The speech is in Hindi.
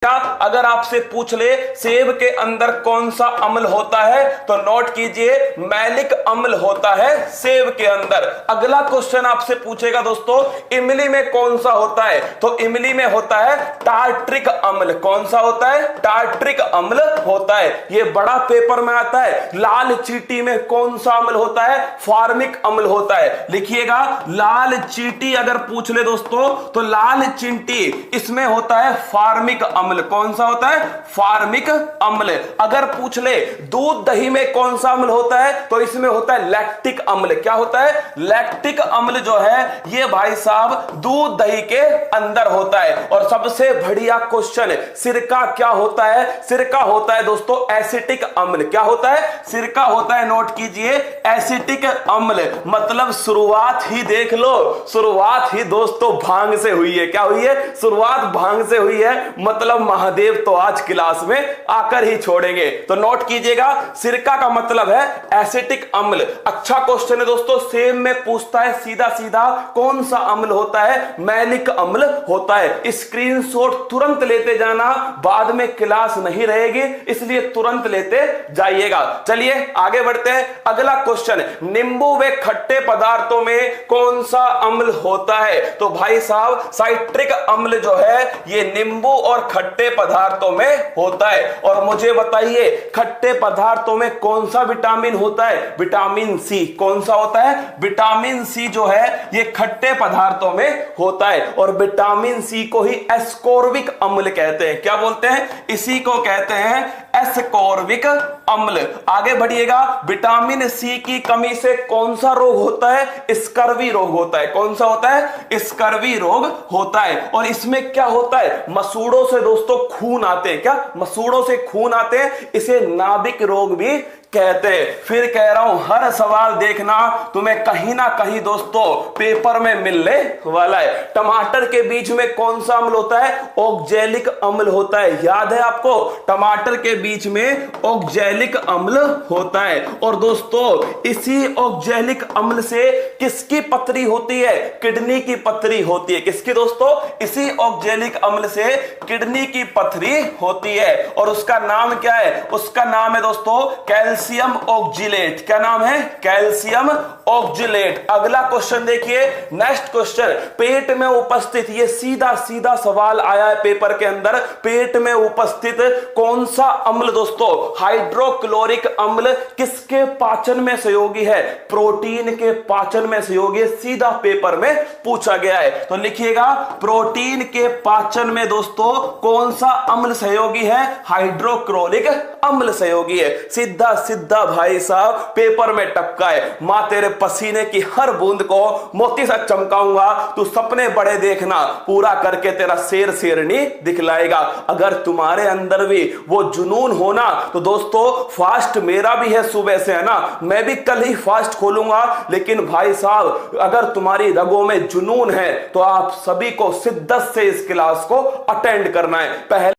क्या अगर आपसे पूछ ले सेब के अंदर कौन सा अम्ल होता है, तो नोट कीजिए मैलिक अम्ल होता है सेब के अंदर। अगला क्वेश्चन आपसे पूछेगा दोस्तों इमली में कौन सा होता है, तो इमली में होता है टार्ट्रिक अम्ल। कौन सा होता है? टार्ट्रिक अम्ल होता है। ये बड़ा पेपर में आता है। लाल चींटी में कौन सा अम्ल होता है? फार्मिक अम्ल होता है। लिखिएगा लाल चींटी अगर पूछ ले दोस्तों तो लाल चींटी इसमें होता है फार्मिक अम्ल। कौन सा होता है? फार्मिक अम्ल। अगर पूछ ले दूध दही में कौन सा अम्ल होता है, तो इसमें होता है लैक्टिक अम्ल। क्या होता है? लैक्टिक अम्ल जो है ये भाई साहब दूध दही के अंदर होता है। और सबसे बढ़िया क्वेश्चन, सिरका क्या होता है? सिरका होता है दोस्तों एसिटिक अम्ल। क्या होता है? सिरका होता है, नोट कीजिए, एसिटिक अम्ल। मतलब शुरुआत ही देख लो, शुरुआत ही दोस्तों भांग से हुई है। क्या हुई है? शुरुआत भांग से हुई है। मतलब महादेव तो आज क्लास में आकर ही छोड़ेंगे। तो नोट कीजिएगा सिरका का मतलब है एसिटिक अम्ल। अच्छा क्वेश्चन है दोस्तों, सेम में पूछता है सीधा सीधा कौन सा अम्ल होता है? मैलिक अम्ल होता है। स्क्रीनशॉट तुरंत लेते जाना, बाद में क्लास नहीं रहेगी, इसलिए तुरंत लेते जाइएगा। चलिए आगे बढ़ते हैं। अगला क्वेश्चन, नींबू व खट्टे पदार्थों में कौन सा अम्ल होता है? तो भाई साहब साइट्रिक अम्ल जो है ये नींबू और खट्टे पदार्थों में होता है। और मुझे बताइए खट्टे पदार्थों में कौन सा विटामिन होता है? Vitamin C. कौन सा होता है? विटामिन सी जो है ये खट्टे पदार्थों में होता है। और विटामिन सी को ही एस्कोर्बिक अम्ल कहते हैं। क्या बोलते हैं? इसी को कहते हैं एस्कोर्बिक अम्ल। आगे बढ़िएगा, विटामिन सी की कमी से कौन सा रोग होता है? स्कर्वी रोग होता है। कौन सा होता है? स्कर्वी रोग होता है। और इसमें क्या होता है? मसूड़ों से दोस्तों खून आते हैं। क्या? मसूड़ों से खून आते हैं, इसे नाभिक रोग भी कहते हैं। फिर कह रहा हूं हर सवाल देखना, तुम्हें कहीं ना कहीं दोस्तों पेपर में मिलने वाला है। टमाटर के बीज में कौन सा अम्ल होता है? ऑक्जेलिक अम्ल होता है। याद है आपको? टमाटर के बीच में ऑक्जेलिक अम्ल होता है। और दोस्तों इसी ऑक्जेलिक अम्ल से किसकी पथरी होती है? किडनी की पथरी होती है। किसकी दोस्तों? इसी ऑक्जेलिक अम्ल से किडनी की पथरी होती है। और उसका नाम क्या है? उसका नाम है दोस्तों कैल्शियम ऑक्जिलेट। क्या नाम है? Calcium oxalate. अगला क्वेश्चन देखिए, नेक्स्ट क्वेश्चन, पेट में उपस्थित, ये सीधा सीधा सवाल आया है पेपर के अंदर, पेट में उपस्थित कौन सा अम्ल दोस्तों? हाइड्रोक्लोरिक अम्ल किसके पाचन में सहयोगी है? प्रोटीन के पाचन में सहयोगी। सीधा पेपर में पूछा गया है। तो लिखिएगा प्रोटीन के पाचन में दोस्तों कौन सा अम्ल सहयोगी है? हाइड्रोक्लोरिक अम्ल सहयोगी है। सीधा सीधा भाई साहब पेपर में टपका है। मां तेरे पसीने की हर बूंद को मोती सा चमकाऊंगा, तू सपने बड़े देखना, पूरा करके तेरा शेर शेरनी दिखलाएगा। अगर तुम्हारे अंदर भी वो जुनून होना तो दोस्तों फास्ट मेरा भी है सुबह से, है ना, मैं भी कल ही फास्ट खोलूंगा। लेकिन भाई साहब अगर तुम्हारी रगों में जुनून है तो आप सभी को शिद्दत से इस क्लास को अटेंड करना है। पहले